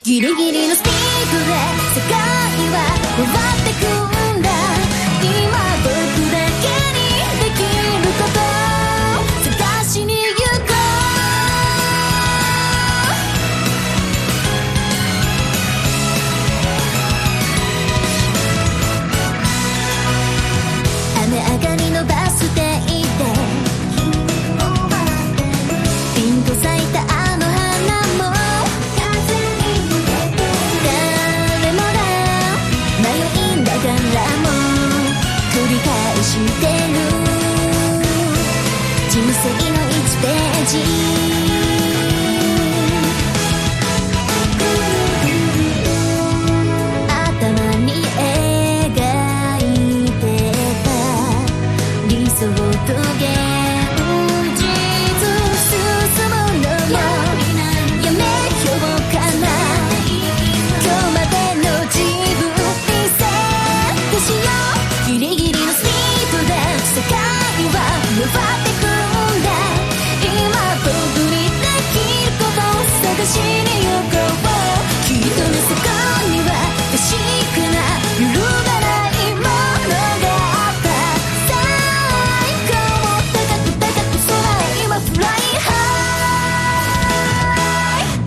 ギリギリのスピードで世界は回ってくんだ。今僕だけにできること探しに行こう。雨上がりのバス停でピンと咲いたあの花もしてる人生の1ページ。頭に描いてた理想と現実進むのよ。やめようかな、今日までの自分リセットしよう。ギリギリのスピードで世界は回ってくんだ。今僕にできることを探しに行こう。きっとね、そこには確かな揺るがないものがあった。最高高く高く空へ今フライハイ。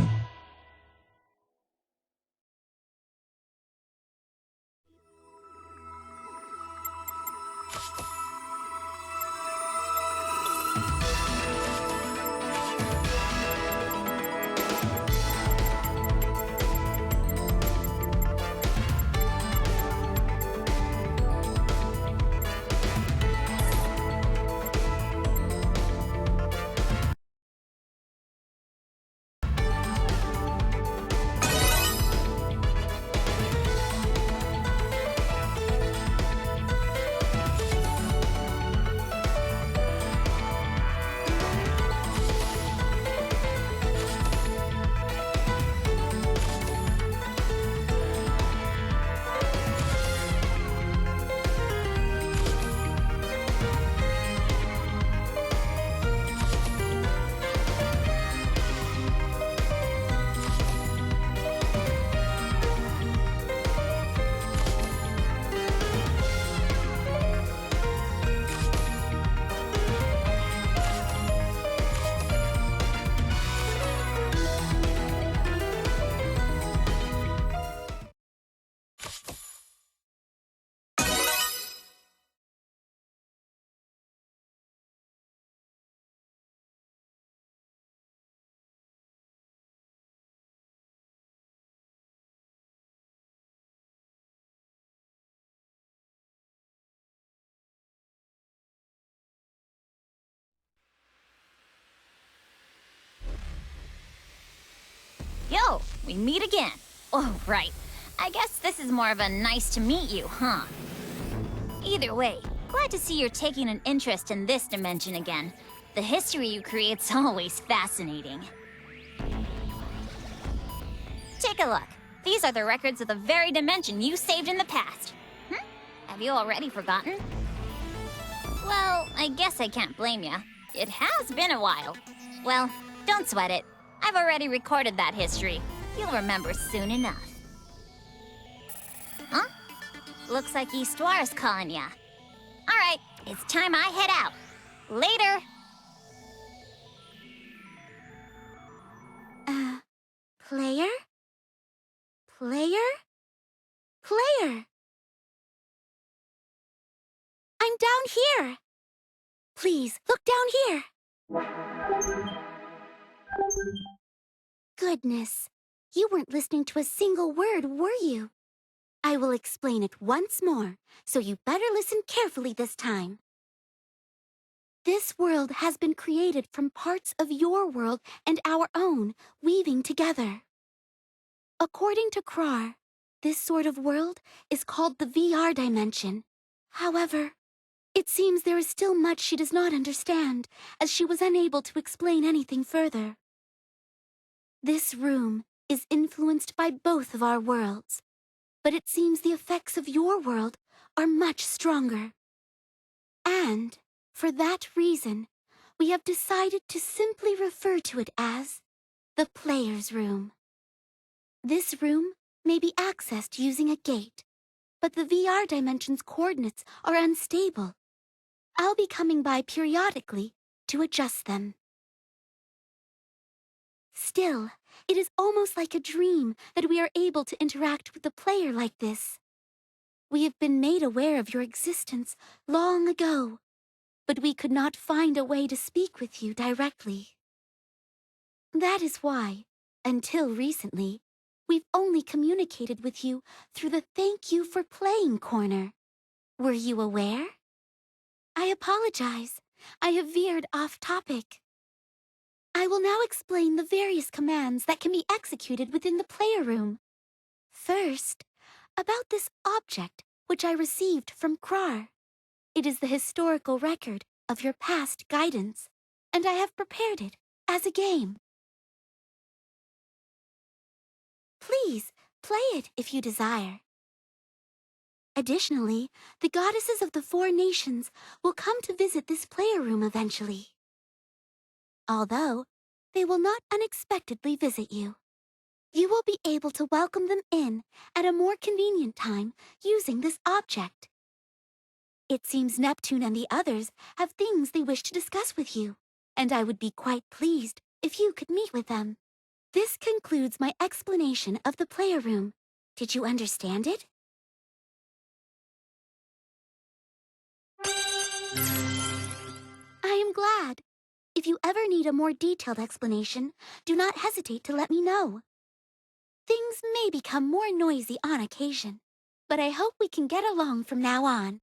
Yo, we meet again. Oh, right. I guess this is more of a nice to meet you, huh? Either way, glad to see you're taking an interest in this dimension again. The history you create's always fascinating. Take a look. These are the records of the very dimension you saved in the past. Have you already forgotten? Well, I guess I can't blame ya. It has been a while. Well, don't sweat it. I've already recorded that history. You'll remember soon enough. Huh? Looks like Estoire's calling ya. Alright, it's time I head out. Later! Player? Player? Player! I'm down here! Please, look down here! Goodness, you weren't listening to a single word, were you? I will explain it once more, so you better listen carefully this time. This world has been created from parts of your world and our own, weaving together. According to Krar, this sort of world is called the VR dimension. However, it seems there is still much she does not understand, as she was unable to explain anything further. This room is influenced by both of our worlds, but it seems the effects of your world are much stronger. And, for that reason, we have decided to simply refer to it as the Player's Room. This room may be accessed using a gate, but the VR dimension's coordinates are unstable. I'll be coming by periodically to adjust them. Still, it is almost like a dream that we are able to interact with the player like this. We have been made aware of your existence long ago, but we could not find a way to speak with you directly. That is why, until recently, we've only communicated with you through the Thank You for Playing corner. Were you aware? I apologize. I have veered off topic. I will now explain the various commands that can be executed within the player room. First, about this object which I received from Krar. It is the historical record of your past guidance, and I have prepared it as a game. Please, play it if you desire. Additionally, the goddesses of the 4 nations will come to visit this player room eventually. Although, they will not unexpectedly visit you. You will be able to welcome them in at a more convenient time using this object. It seems Neptune and the others have things they wish to discuss with you, and I would be quite pleased if you could meet with them. This concludes my explanation of the player room. Did you understand it? I am glad. If you ever need a more detailed explanation, do not hesitate to let me know. Things may become more noisy on occasion, but I hope we can get along from now on.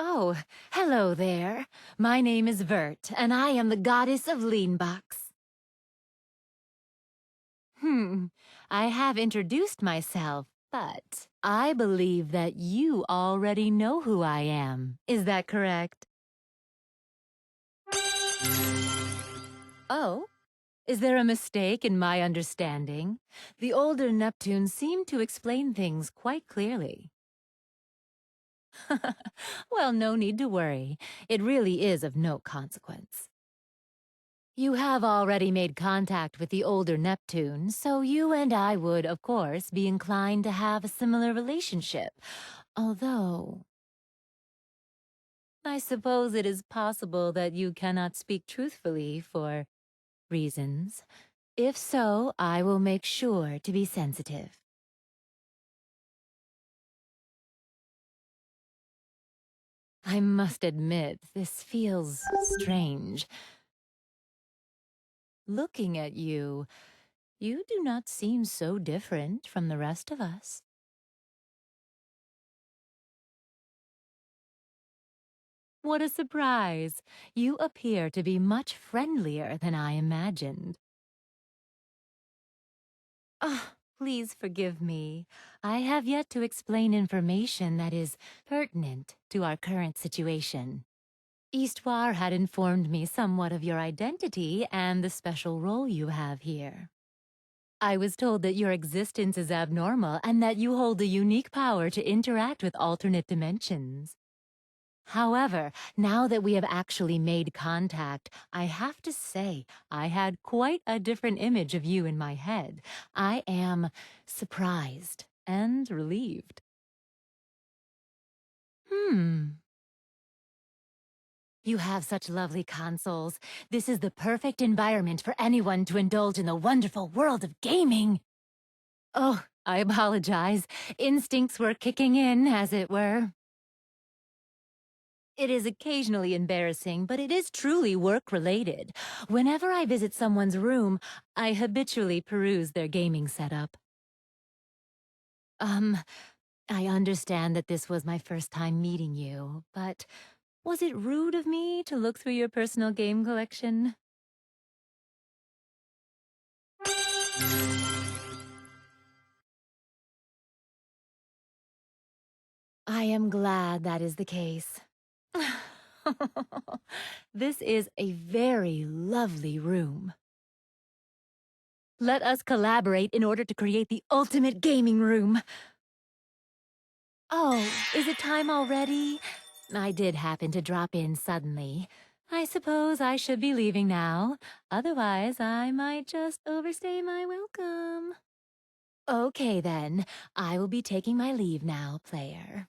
Oh, hello there. My name is Vert, and I am the goddess of Leanbox. I have introduced myself, but I believe that you already know who I am. Is that correct? Oh? Is there a mistake in my understanding? The older Neptunes seem to explain things quite clearly. Well, no need to worry. It really is of no consequence. You have already made contact with the older Neptune, so you and I would, of course, be inclined to have a similar relationship. Although, I suppose it is possible that you cannot speak truthfully for reasons. If so, I will make sure to be sensitive. I must admit, this feels strange. Looking at you, you do not seem so different from the rest of us. What a surprise! You appear to be much friendlier than I imagined. Ah, please forgive me. I have yet to explain information that is pertinent to our current situation. Histoire had informed me somewhat of your identity and the special role you have here. I was told that your existence is abnormal and that you hold the unique power to interact with alternate dimensions. However, now that we have actually made contact, I have to say, I had quite a different image of you in my head. I am surprised and relieved. You have such lovely consoles. This is the perfect environment for anyone to indulge in the wonderful world of gaming. Oh, I apologize. Instincts were kicking in, as it were. It is occasionally embarrassing, but it is truly work-related. Whenever I visit someone's room, I habitually peruse their gaming setup. I understand that this was my first time meeting you, but was it rude of me to look through your personal game collection? I am glad that is the case. This is a very lovely room. Let us collaborate in order to create the ultimate gaming room. Oh, is it time already? I did happen to drop in suddenly. I suppose I should be leaving now. Otherwise, I might just overstay my welcome. Okay, then. I will be taking my leave now, player.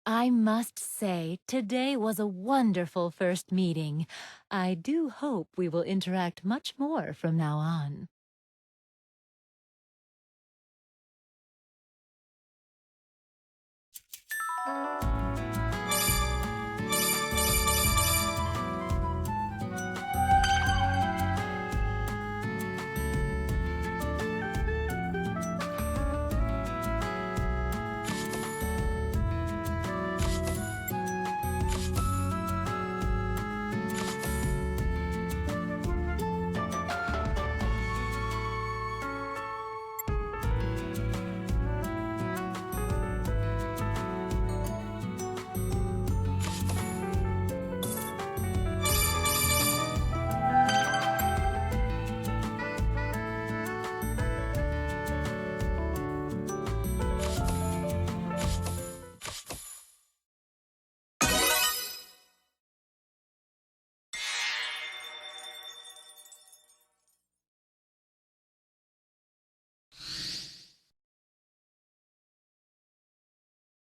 I must say, today was a wonderful first meeting. I do hope we will interact much more from now on.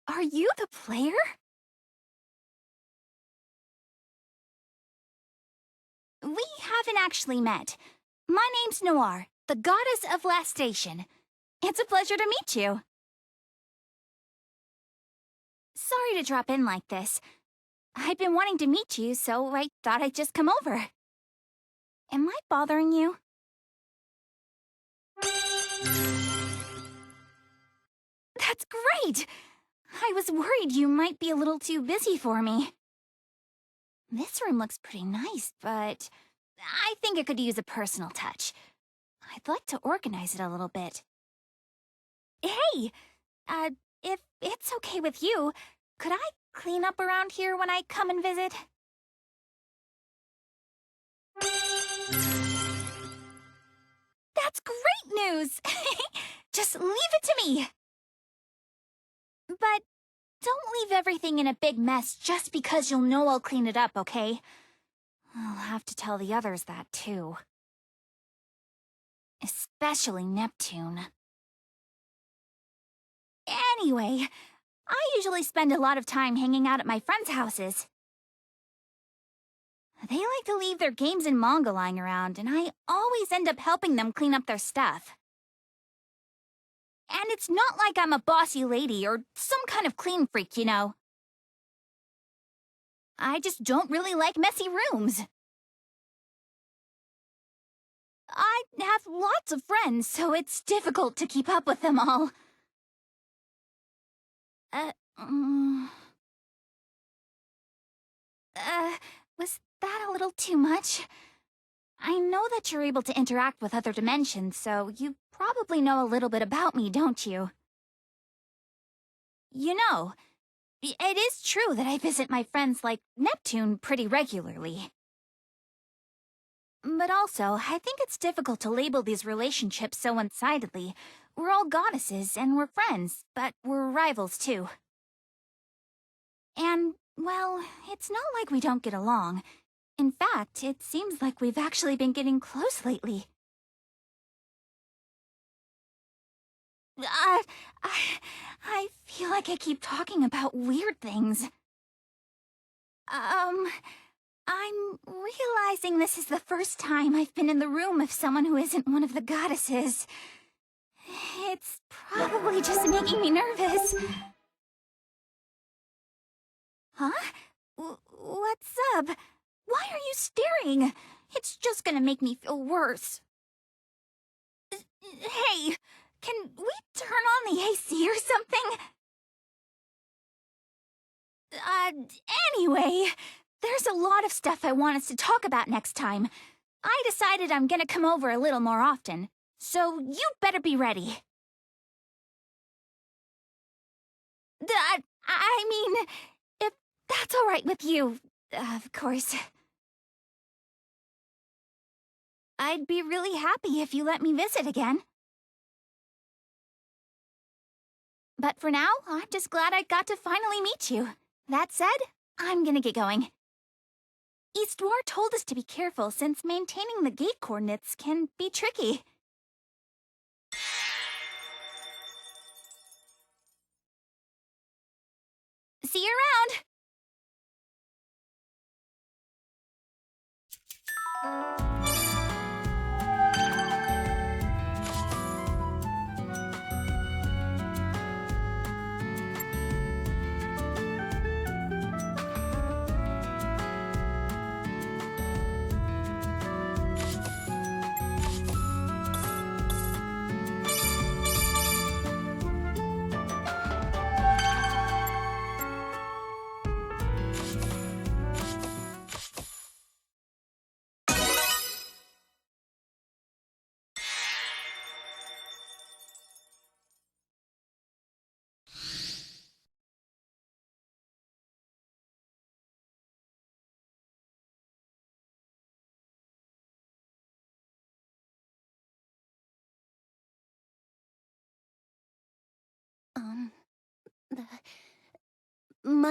Are you the player? We haven't actually met. My name's Noir, the goddess of Last Station. It's a pleasure to meet you. Sorry to drop in like this. I'd been wanting to meet you, so I thought I'd just come over. Am I bothering you? That's great! I was worried you might be a little too busy for me. This room looks pretty nice, but I think it could use a personal touch. I'd like to organize it a little bit. Hey! If it's okay with you, could I clean up around here when I come and visit? That's great news! Just leave it to me! But don't leave everything in a big mess just because you'll know I'll clean it up, okay? I'll have to tell the others that, too. Especially Neptune. Anyway, I usually spend a lot of time hanging out at my friends' houses. They like to leave their games and manga lying around, and I always end up helping them clean up their stuff. And it's not like I'm a bossy lady or some kind of clean freak, you know. I just don't really like messy rooms. I have lots of friends, so it's difficult to keep up with them all. Uh, mm, was that a little too much? I know that you're able to interact with other dimensions, so you probably know a little bit about me, don't you? You know, it is true that I visit my friends like Neptune pretty regularly. But also, I think it's difficult to label these relationships so one-sidedly. We're all goddesses, and we're friends, but we're rivals too. And, well, it's not like we don't get along. In fact, it seems like we've actually been getting close lately. I, I feel like I keep talking about weird things. I'm realizing this is the first time I've been in the room of someone who isn't one of the goddesses. It's probably just making me nervous. Huh? What's up? Why are you staring? It's just gonna make me feel worse. Hey, can we turn on the AC or something? Anyway, there's a lot of stuff I want us to talk about next time. I decided I'm gonna come over a little more often, so you better be ready. I mean, if that's all right with you, of course. I'd be really happy if you let me visit again. But for now, I'm just glad I got to finally meet you. That said, I'm gonna get going. Eastwar told us to be careful since maintaining the gate coordinates can be tricky. See you around!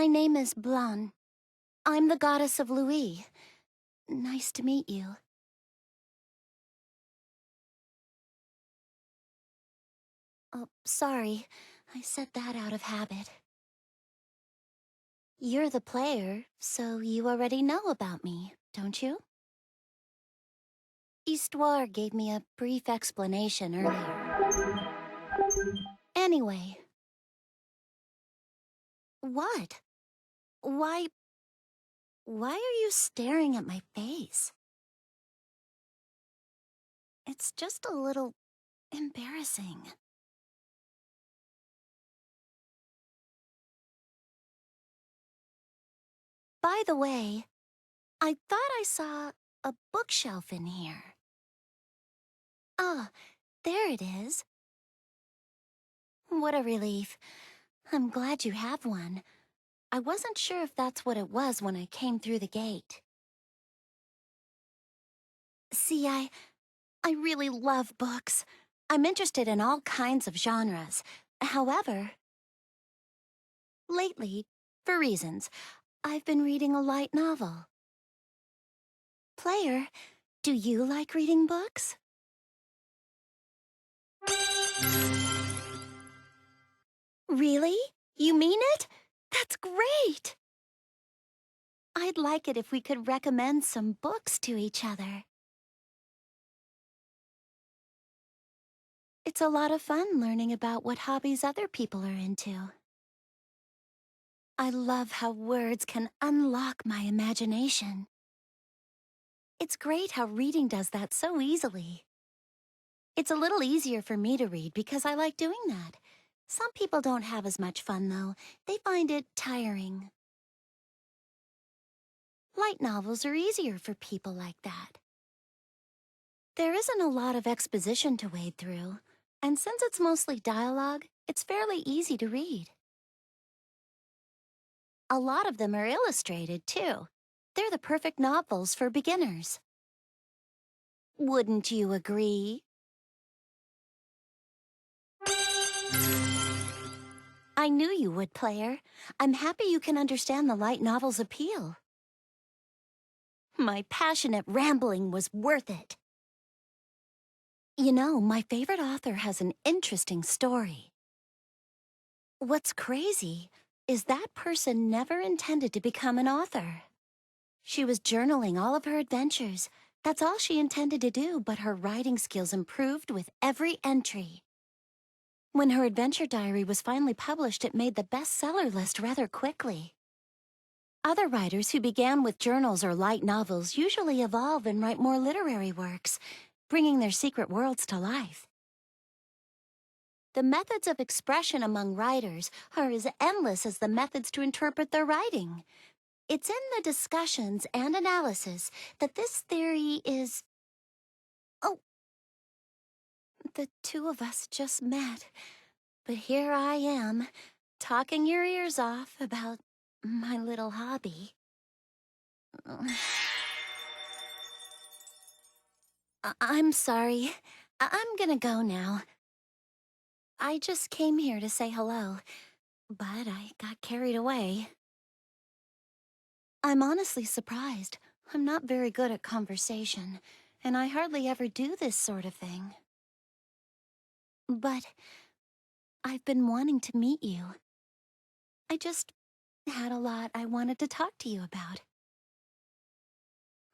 My name is Blanc. I'm the goddess of Louis. Nice to meet you. Oh, sorry. I said that out of habit. You're the player, so you already know about me, don't you? Eastwar gave me a brief explanation earlier. Anyway. What? Why are you staring at my face? It's just a little embarrassing. By the way, I thought I saw a bookshelf in here. Ah, there it is. What a relief. I'm glad you have one. I wasn't sure if that's what it was when I came through the gate. See, I really love books. I'm interested in all kinds of genres. However, lately, for reasons, I've been reading a light novel. Player, do you like reading books? Really? You mean it? That's great! I'd like it if we could recommend some books to each other. It's a lot of fun learning about what hobbies other people are into. I love how words can unlock my imagination. It's great how reading does that so easily. It's a little easier for me to read because I like doing that. Some people don't have as much fun, though. They find it tiring. Light novels are easier for people like that. There isn't a lot of exposition to wade through, and since it's mostly dialogue, it's fairly easy to read. A lot of them are illustrated, too. They're the perfect novels for beginners. Wouldn't you agree? I knew you would, player. I'm happy you can understand the light novel's appeal. My passionate rambling was worth it. You know, my favorite author has an interesting story. What's crazy is that person never intended to become an author. She was journaling all of her adventures. That's all she intended to do, but her writing skills improved with every entry. When her adventure diary was finally published, it made the bestseller list rather quickly. Other writers who began with journals or light novels usually evolve and write more literary works, bringing their secret worlds to life. The methods of expression among writers are as endless as the methods to interpret their writing. It's in the discussions and analysis that this theory is... Oh, the two of us just met, but here I am, talking your ears off about my little hobby. I'm sorry. I'm gonna go now. I just came here to say hello, but I got carried away. I'm honestly surprised. I'm not very good at conversation, and I hardly ever do this sort of thing. But I've been wanting to meet you. I just had a lot I wanted to talk to you about.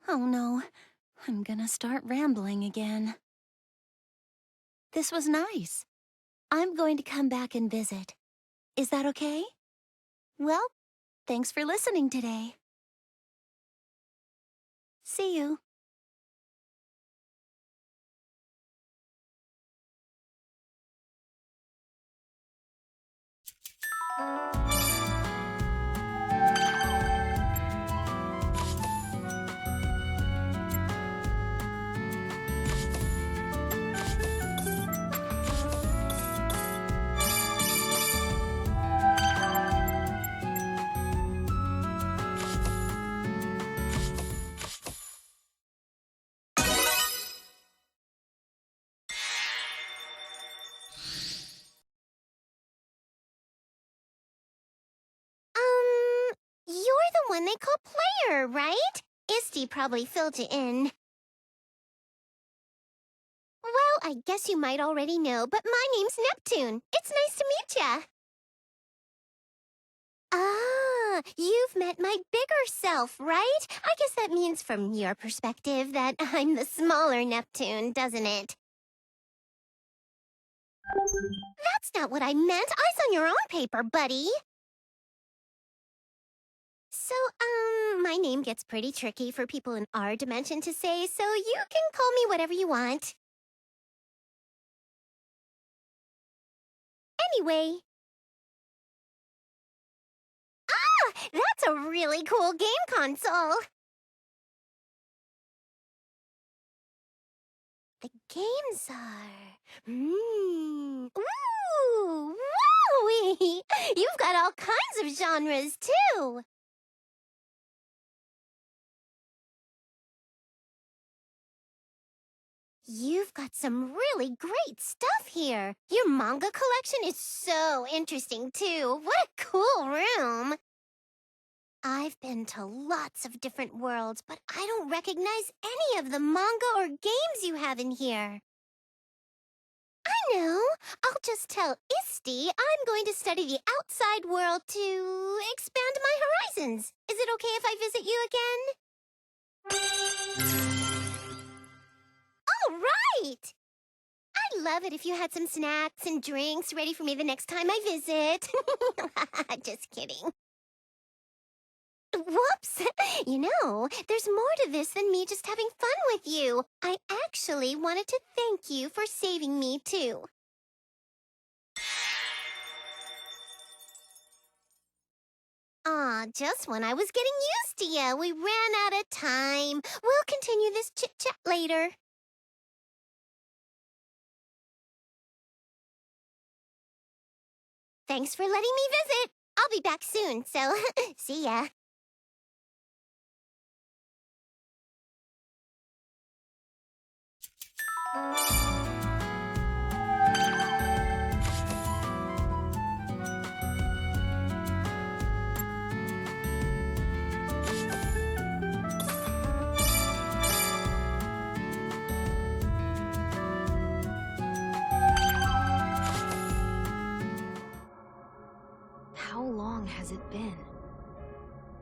Oh no, I'm gonna start rambling again. This was nice. I'm going to come back and visit. Is that okay? Well, thanks for listening today. See you. You're the one they call player, right? Isty probably filled you in. Well, I guess you might already know, but my name's Neptune. It's nice to meet ya. Ah, you've met my bigger self, right? I guess that means from your perspective that I'm the smaller Neptune, doesn't it? That's not what I meant. Eyes on your own paper, buddy. So, my name gets pretty tricky for people in our dimension to say, so you can call me whatever you want. Anyway. Ah, that's a really cool game console. The games are... Ooh, wowee! You've got all kinds of genres, too. You've got some really great stuff here. Your manga collection is so interesting, too. What a cool room. I've been to lots of different worlds, but I don't recognize any of the manga or games you have in here. I know. I'll just tell Isty I'm going to study the outside world to expand my horizons. Is it okay if I visit you again? All right! I love it if you had some snacks and drinks ready for me the next time I visit. Just kidding. Whoops! You know, there's more to this than me just having fun with you. I actually wanted to thank you for saving me, too. Aw, just when I was getting used to you, we ran out of time. We'll continue this chit-chat later. Thanks for letting me visit. I'll be back soon, so see ya. How long has it been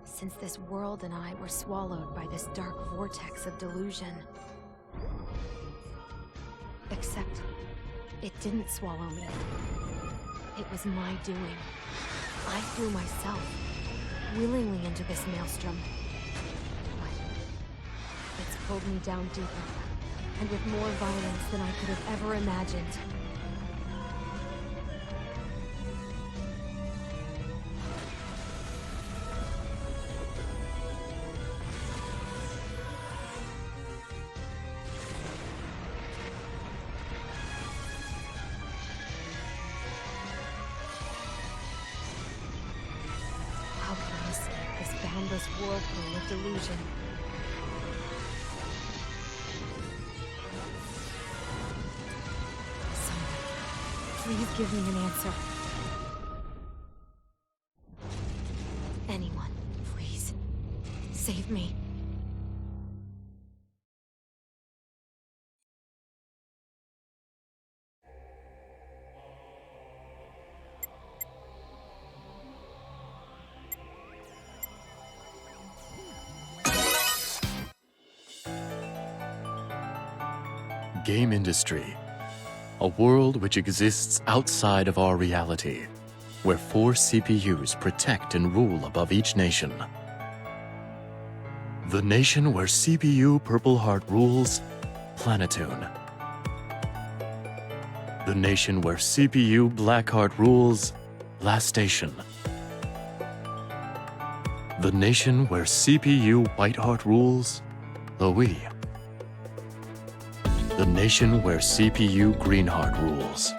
since this world and I were swallowed by this dark vortex of delusion? Except, it didn't swallow me. It was my doing. I threw myself willingly into this maelstrom. But it's pulled me down deeper, and with more violence than I could have ever imagined. How can I escape this boundless whirlpool of delusion? Someone, please give me an answer. Anyone, please, save me. Game industry. A world which exists outside of our reality, where 4 CPUs protect and rule above each nation. The nation where CPU Purple Heart rules, Planetoon. The nation where CPU Blackheart rules, Last Station. The nation where CPU Whiteheart rules, Lowee. The nation where CPU Greenheart rules,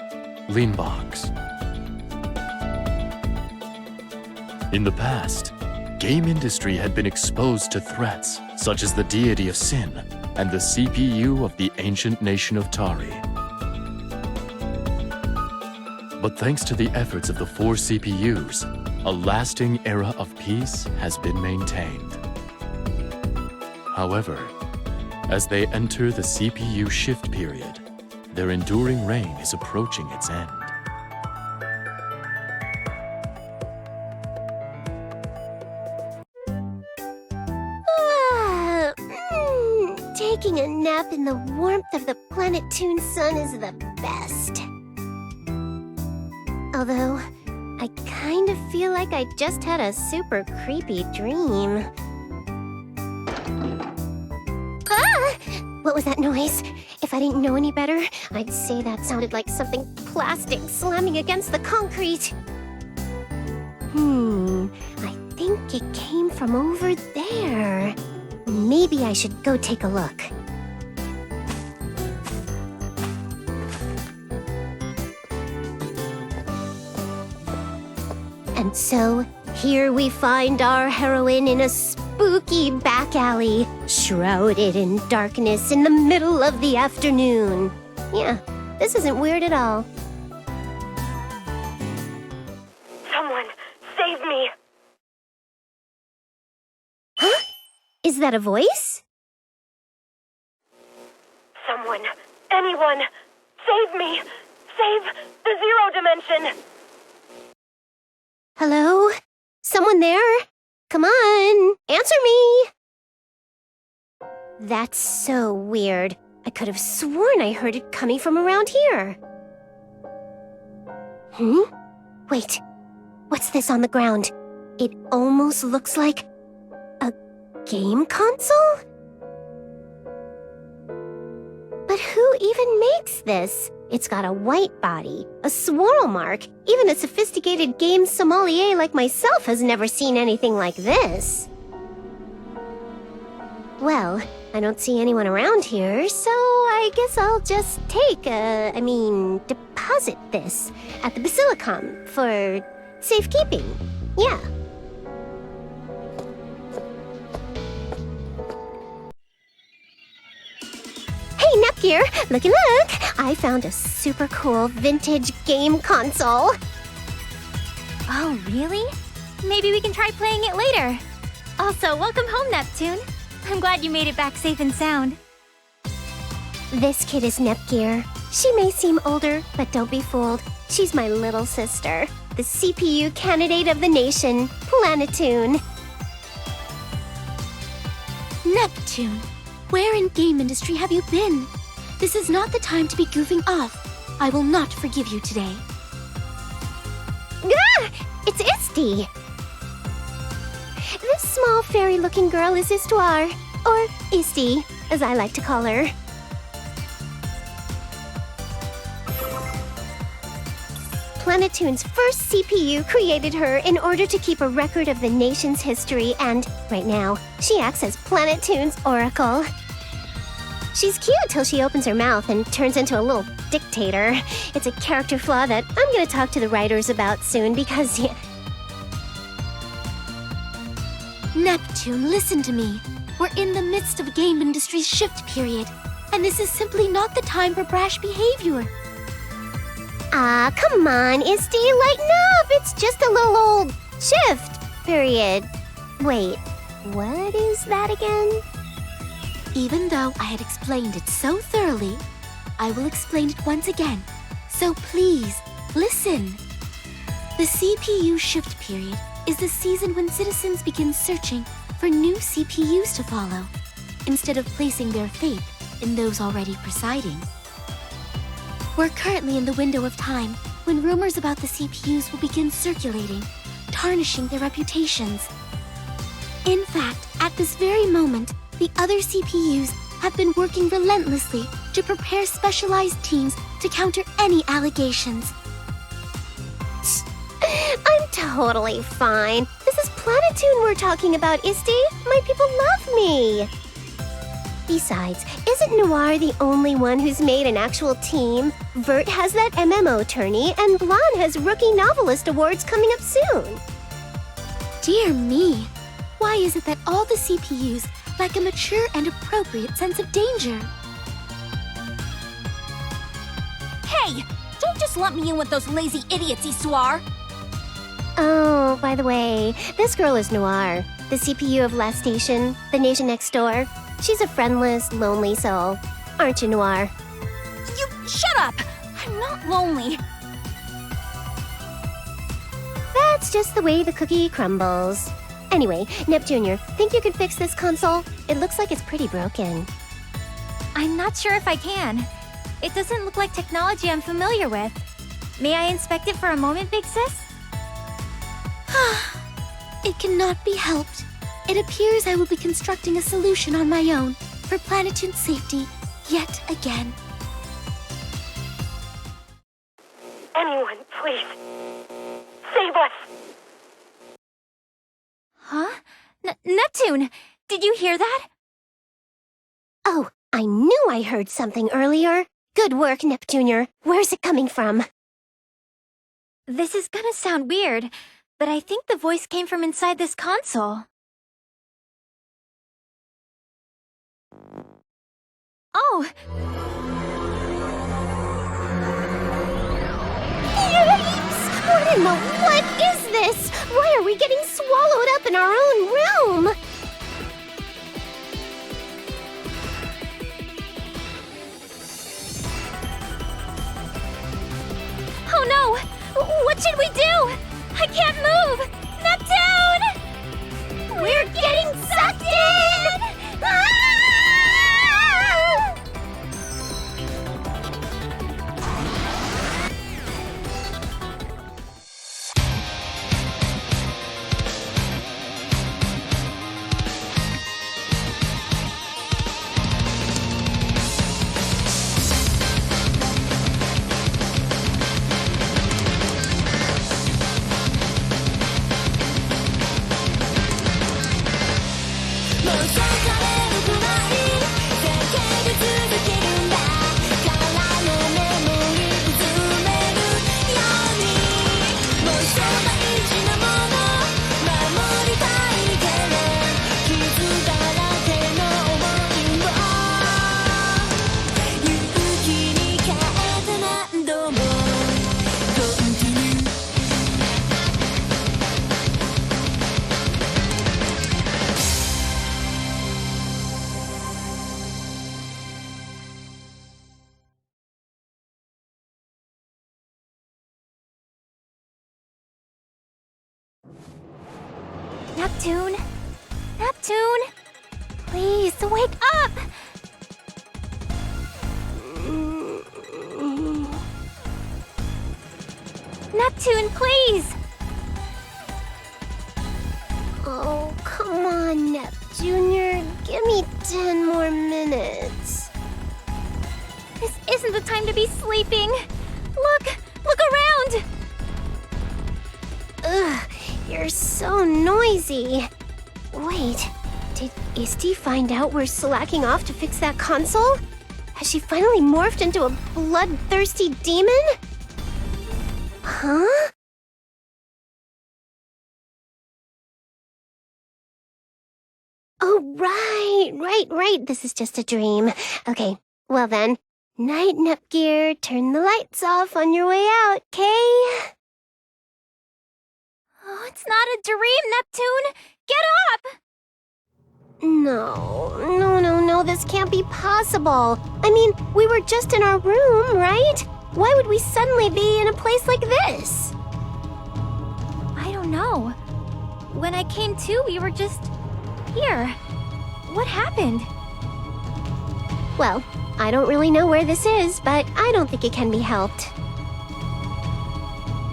Leanbox. In the past, game industry had been exposed to threats such as the deity of Sin and the CPU of the ancient nation of Tari. But thanks to the efforts of the 4 CPUs, a lasting era of peace has been maintained. However, as they enter the CPU shift period, their enduring reign is approaching its end. Taking a nap in the warmth of the Planetoon sun is the best. Although, I kind of feel like I just had a super creepy dream. What was that noise? If I didn't know any better, I'd say that sounded like something plastic slamming against the concrete. I think it came from over there. Maybe I should go take a look. And so, here we find our heroine in a spooky back alley, shrouded in darkness in the middle of the afternoon. Yeah, this isn't weird at all. Someone, save me! Huh? Is that a voice? Someone, anyone, save me! Save the Zero Dimension! Hello? Someone there? Come on, answer me! That's so weird. I could have sworn I heard it coming from around here. Wait. What's this on the ground? It almost looks like a game console? But who even makes this? It's got a white body, a swirl mark. Even a sophisticated game sommelier like myself has never seen anything like this. Well, I don't see anyone around here, so I guess I'll just deposit this at the Basilicom for safekeeping. Yeah. Hey, Nepgear, looky look! I found a super cool vintage game console. Oh, really? Maybe we can try playing it later. Also, welcome home, Neptune. I'm glad you made it back safe and sound. This kid is Nepgear. She may seem older, but don't be fooled. She's my little sister, the CPU candidate of the nation, Planetoon. Neptune, where in game industry have you been? This is not the time to be goofing off. I will not forgive you today. Ah! It's Isti! This small fairy-looking girl is Histoire, or Isti, as I like to call her. Planetoon's first CPU created her in order to keep a record of the nation's history, and right now, she acts as Planetoon's oracle. She's cute till she opens her mouth and turns into a little dictator. It's a character flaw that I'm gonna talk to the writers about soon because... Neptune, listen to me. We're in the midst of game industry's shift period, and this is simply not the time for brash behavior. Ah, come on, Isti, lighten up! It's just a little old shift period. Wait, what is that again? Even though I had explained it so thoroughly, I will explain it once again. So please, listen. The CPU shift period is the season when citizens begin searching for new CPUs to follow, instead of placing their faith in those already presiding. We're currently in the window of time when rumors about the CPUs will begin circulating, tarnishing their reputations. In fact, at this very moment, the other CPUs have been working relentlessly to prepare specialized teams to counter any allegations. I'm totally fine. This is Planetoon we're talking about, Isti. My people love me. Besides, isn't Noir the only one who's made an actual team? Vert has that MMO tourney, and Blonde has Rookie Novelist Awards coming up soon. Dear me, why is it that all the CPUs lack a mature and appropriate sense of danger? Hey! Don't just lump me in with those lazy idiots, Histoire! Oh, by the way, this girl is Noir, the CPU of Last Station, the nation next door. She's a friendless, lonely soul. Aren't you, Noir? You shut up! I'm not lonely. That's just the way the cookie crumbles. Anyway, Nep Jr., think you could fix this console? It looks like it's pretty broken. I'm not sure if I can. It doesn't look like technology I'm familiar with. May I inspect it for a moment, Big Sis? It cannot be helped. It appears I will be constructing a solution on my own for Planetoon's safety yet again. Anyone, please. Save us! Huh? Neptune! Did you hear that? Oh, I knew I heard something earlier. Good work, Nep Jr. Where's it coming from? This is gonna sound weird, but I think the voice came from inside this console. Oh! Yikes! What in the what is this? Why are we getting swallowed up in our own realm? Oh no! What should we do? I can't move! Neptune! We're getting sucked in! Ah! Neptune? Neptune? Please, wake up! Neptune, please! Oh, come on, Nep Jr. Give me 10 more minutes. This isn't the time to be sleeping. Look around! Ugh, you're so noisy. Wait, did Isti find out we're slacking off to fix that console? Has she finally morphed into a bloodthirsty demon? Huh? Oh, right. This is just a dream. Okay, well then. Night, Nepgear. Turn the lights off on your way out, okay? Oh, it's not a dream, Neptune! Get up! No, this can't be possible. I mean, we were just in our room, right? Why would we suddenly be in a place like this? I don't know. When I came to, we were just here. What happened? Well, I don't really know where this is, but I don't think it can be helped.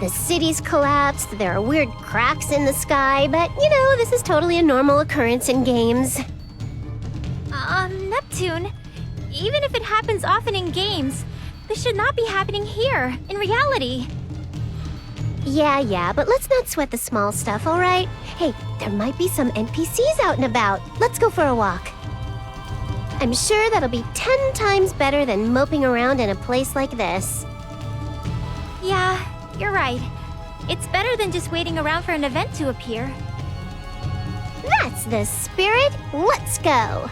The city's collapsed, there are weird cracks in the sky, but you know, this is totally a normal occurrence in games. Neptune, even if it happens often in games, this should not be happening here, in reality. Yeah, but let's not sweat the small stuff, alright? Hey, there might be some NPCs out and about. Let's go for a walk. I'm sure that'll be 10 times better than moping around in a place like this. Yeah, you're right. It's better than just waiting around for an event to appear. That's the spirit. Let's go.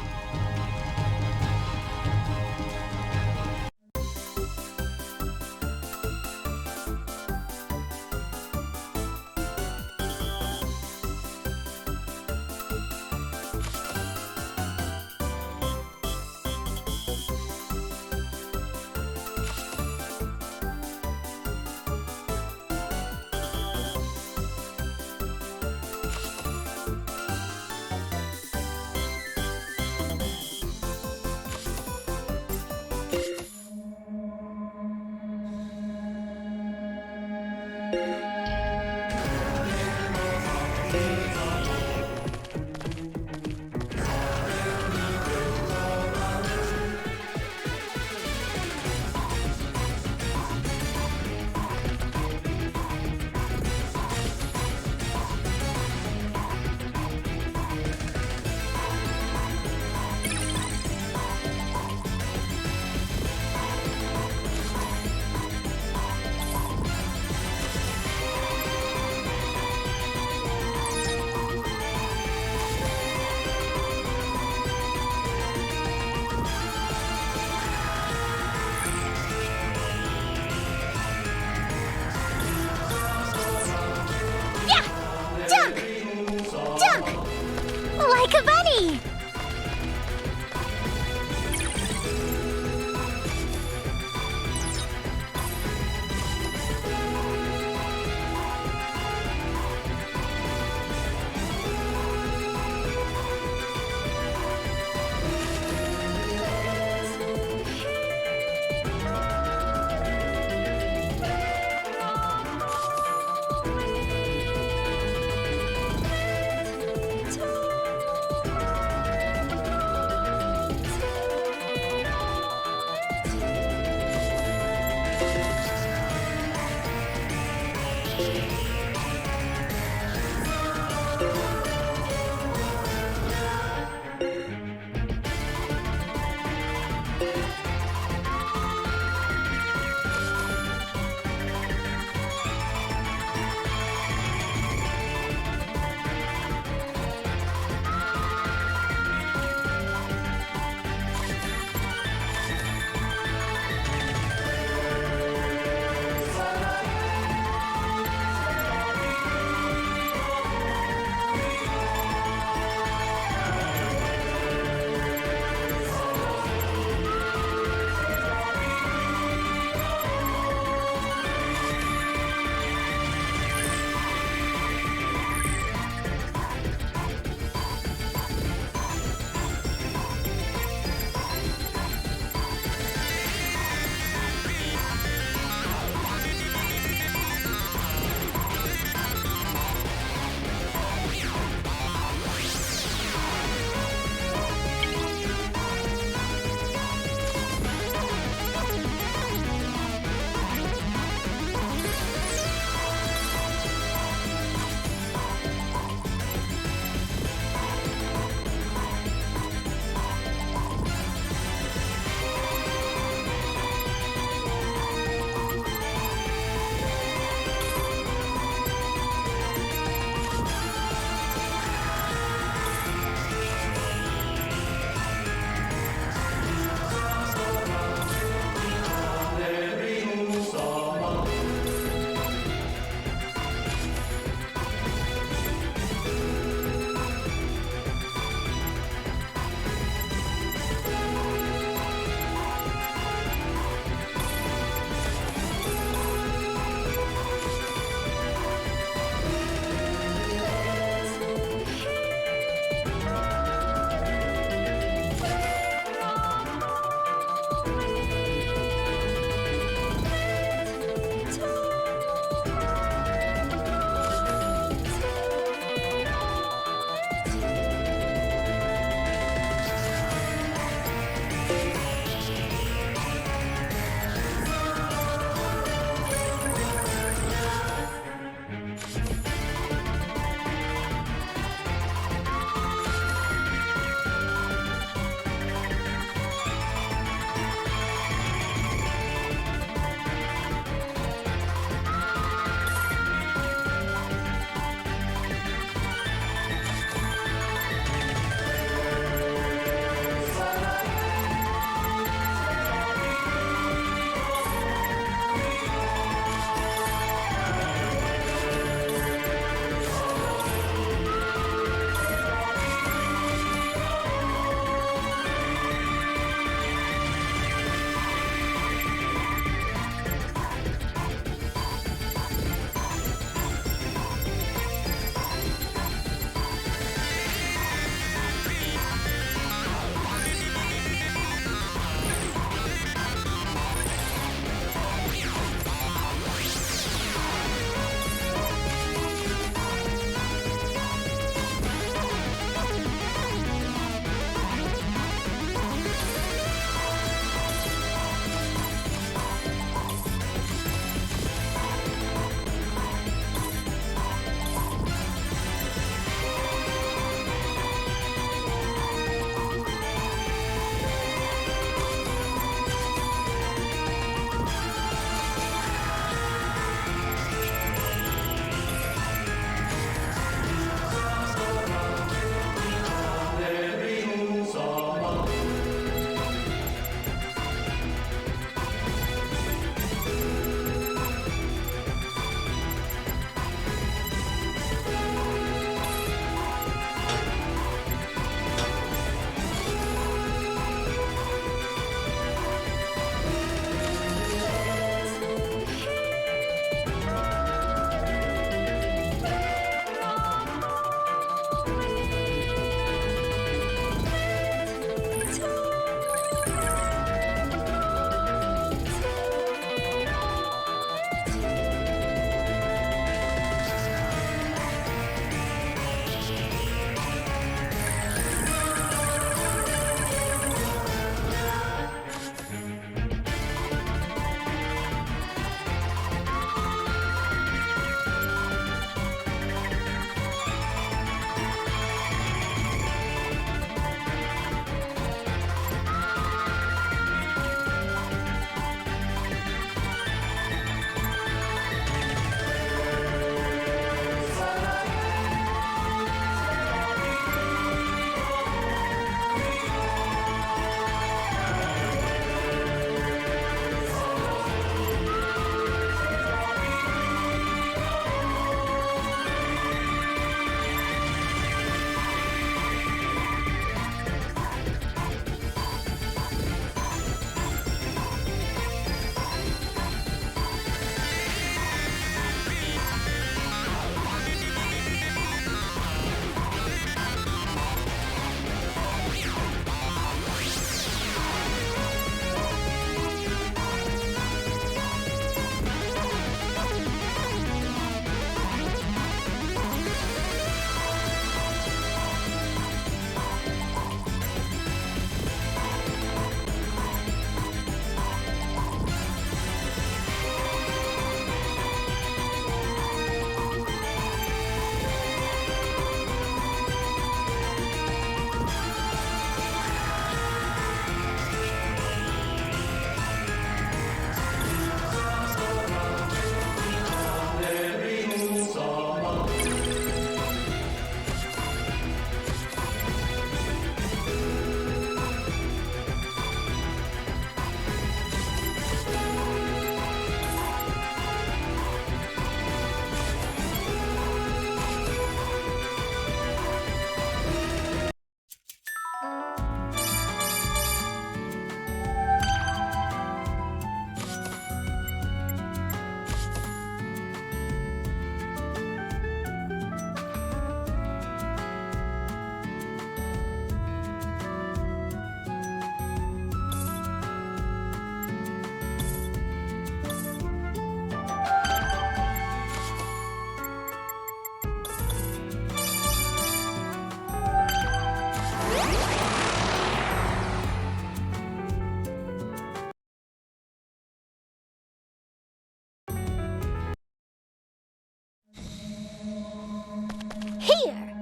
Here!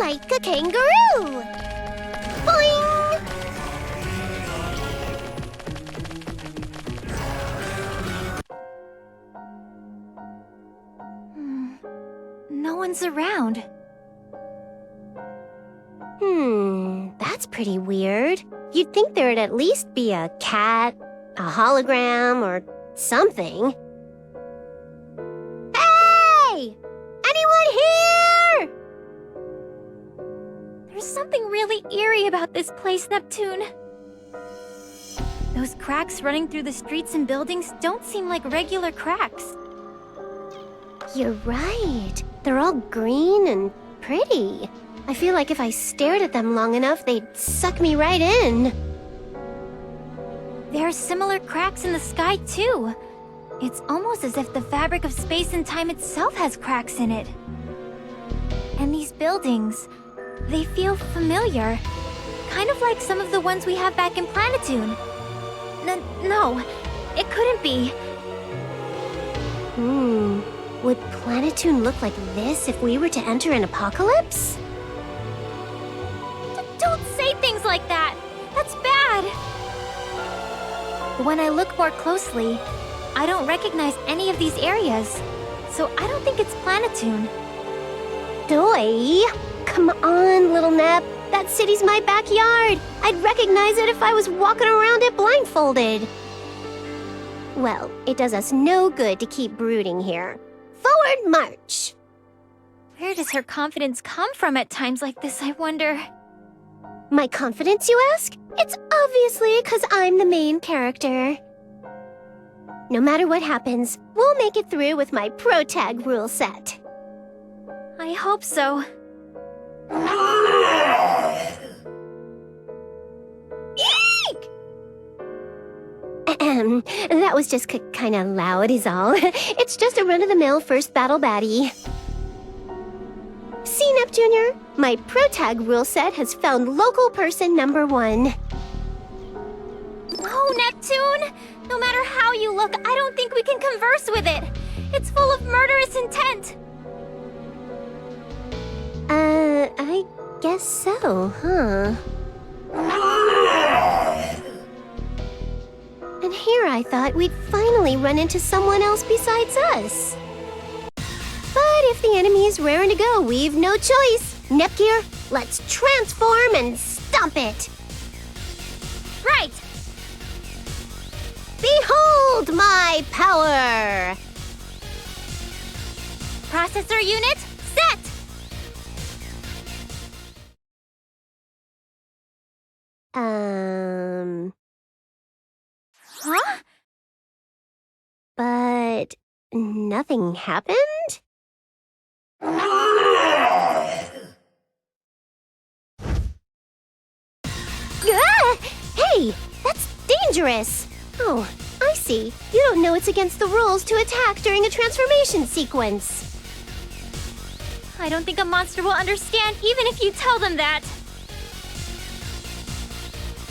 Like a kangaroo! Boing! No one's around. That's pretty weird. You'd think there'd at least be a cat, a hologram, or something. Hey! Anyone here? There's something really eerie about this place, Neptune. Those cracks running through the streets and buildings don't seem like regular cracks. You're right. They're all green and pretty. I feel like if I stared at them long enough, they'd suck me right in. There are similar cracks in the sky, too. It's almost as if the fabric of space and time itself has cracks in it. And these buildings, they feel familiar. Kind of like some of the ones we have back in Planetoon. No, it couldn't be. Would Planetoon look like this if we were to enter an apocalypse? Don't say things like that! That's bad! When I look more closely, I don't recognize any of these areas. So I don't think it's Planetoon. Doi! Come on, little Nep. That city's my backyard. I'd recognize it if I was walking around it blindfolded. Well, it does us no good to keep brooding here. Forward march! Where does her confidence come from at times like this, I wonder? My confidence, you ask? It's obviously because I'm the main character. No matter what happens, we'll make it through with my pro-tag rule set. I hope so. Eek! That was just kinda loud is all. It's just a run-of-the-mill first battle baddie. See, Nep Jr.? My Protag rule set has found local person number 1. Oh, Neptune! No matter how you look, I don't think we can converse with it. It's full of murderous intent. I guess so, huh? And here I thought we'd finally run into someone else besides us. But if the enemy is raring to go, we've no choice. Nepgear, let's transform and stomp it! Right! Behold my power! Processor unit, set! Huh? But nothing happened? Hey, that's dangerous! Oh, I see. You don't know it's against the rules to attack during a transformation sequence. I don't think a monster will understand even if you tell them that.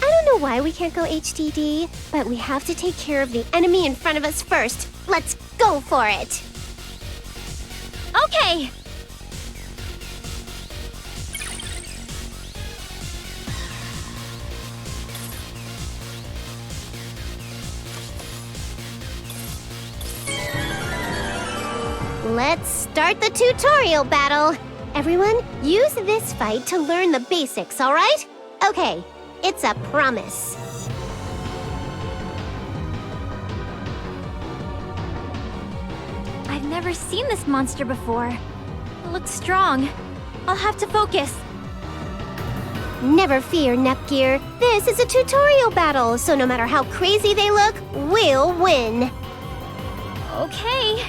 I don't know why we can't go HDD, but we have to take care of the enemy in front of us first. Let's go for it! Okay! Let's start the tutorial battle! Everyone, use this fight to learn the basics, alright? Okay, it's a promise. I've never seen this monster before. It looks strong. I'll have to focus. Never fear, Nepgear. This is a tutorial battle, so no matter how crazy they look, we'll win. Okay.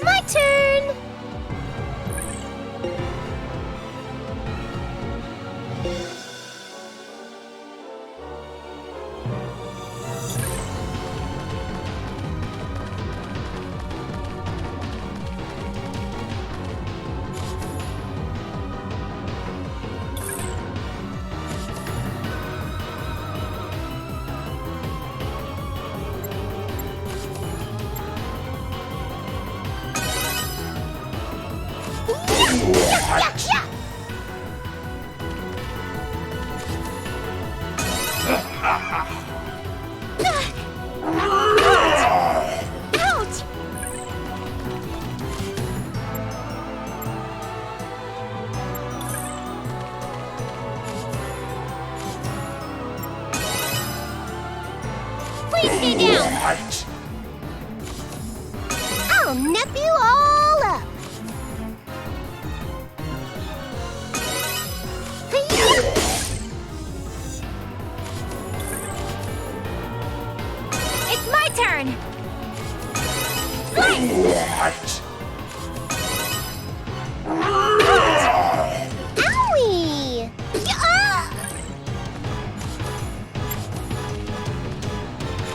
My turn! Ouch! Please stay down! I'll nip you all up! It's my turn! Owie!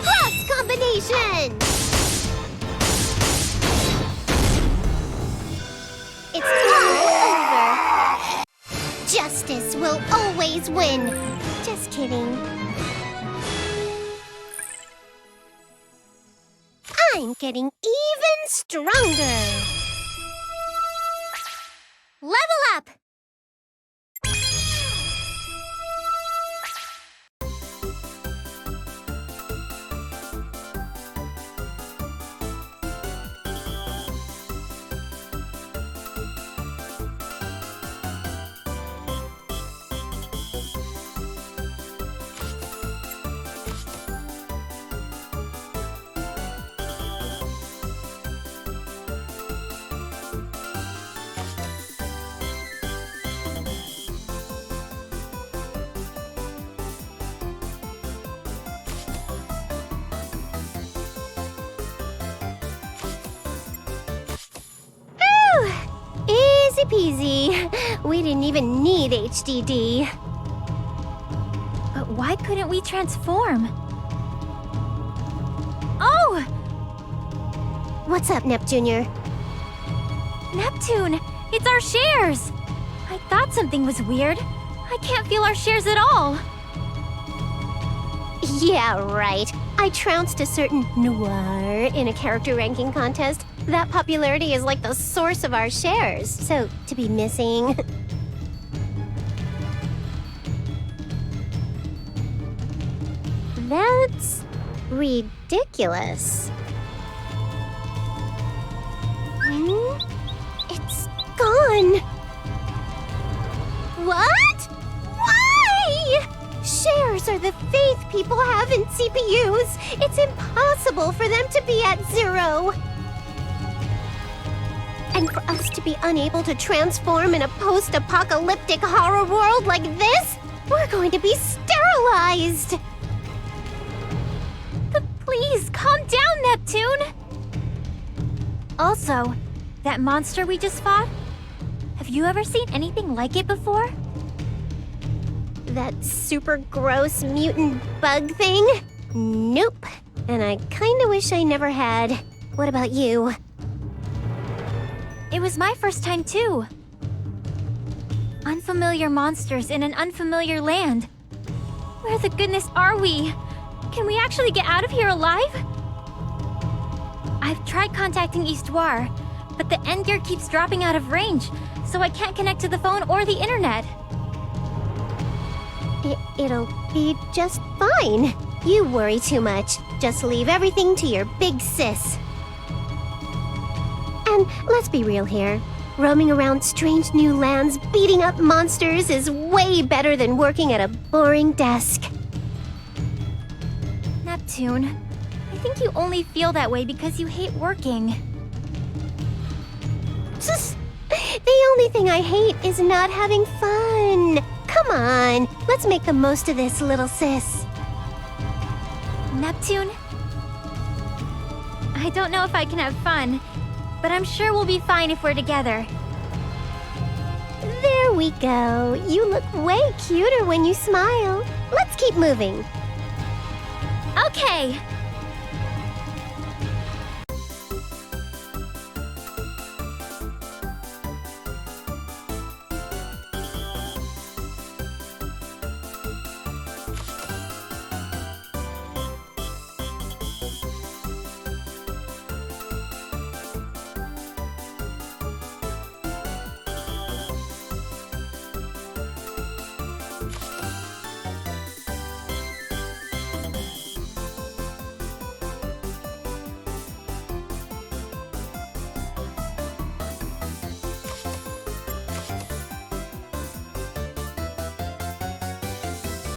Cross combination! It's all over! Justice will always win! Just kidding. I'm getting even stronger. Level up! Easy peasy. We didn't even need HDD. But why couldn't we transform? Oh! What's up, Neptunior? Neptune! It's our shares! I thought something was weird. I can't feel our shares at all. Yeah, right. I trounced a certain noir in a character ranking contest. That popularity is like the source of our shares, so to be missing... That's... ridiculous. It's gone! What? Why? Shares are the faith people have in CPUs. It's impossible for them to be at zero. And for us to be unable to transform in a post-apocalyptic horror world like this, we're going to be sterilized. Please, calm down, Neptune! Also, that monster we just fought? Have you ever seen anything like it before? That super gross mutant bug thing? Nope. And I kinda wish I never had. What about you? It was my first time too. Unfamiliar monsters in an unfamiliar land. Where the goodness are we? Can we actually get out of here alive? I've tried contacting East War, but the end gear keeps dropping out of range, so I can't connect to the phone or the internet. It'll be just fine. You worry too much. Just leave everything to your big sis. And let's be real here. Roaming around strange new lands, beating up monsters is way better than working at a boring desk. Neptune, I think you only feel that way because you hate working. The only thing I hate is not having fun. Come on, let's make the most of this, little sis. Neptune? I don't know if I can have fun, but I'm sure we'll be fine if we're together. There we go. You look way cuter when you smile. Let's keep moving. Okay,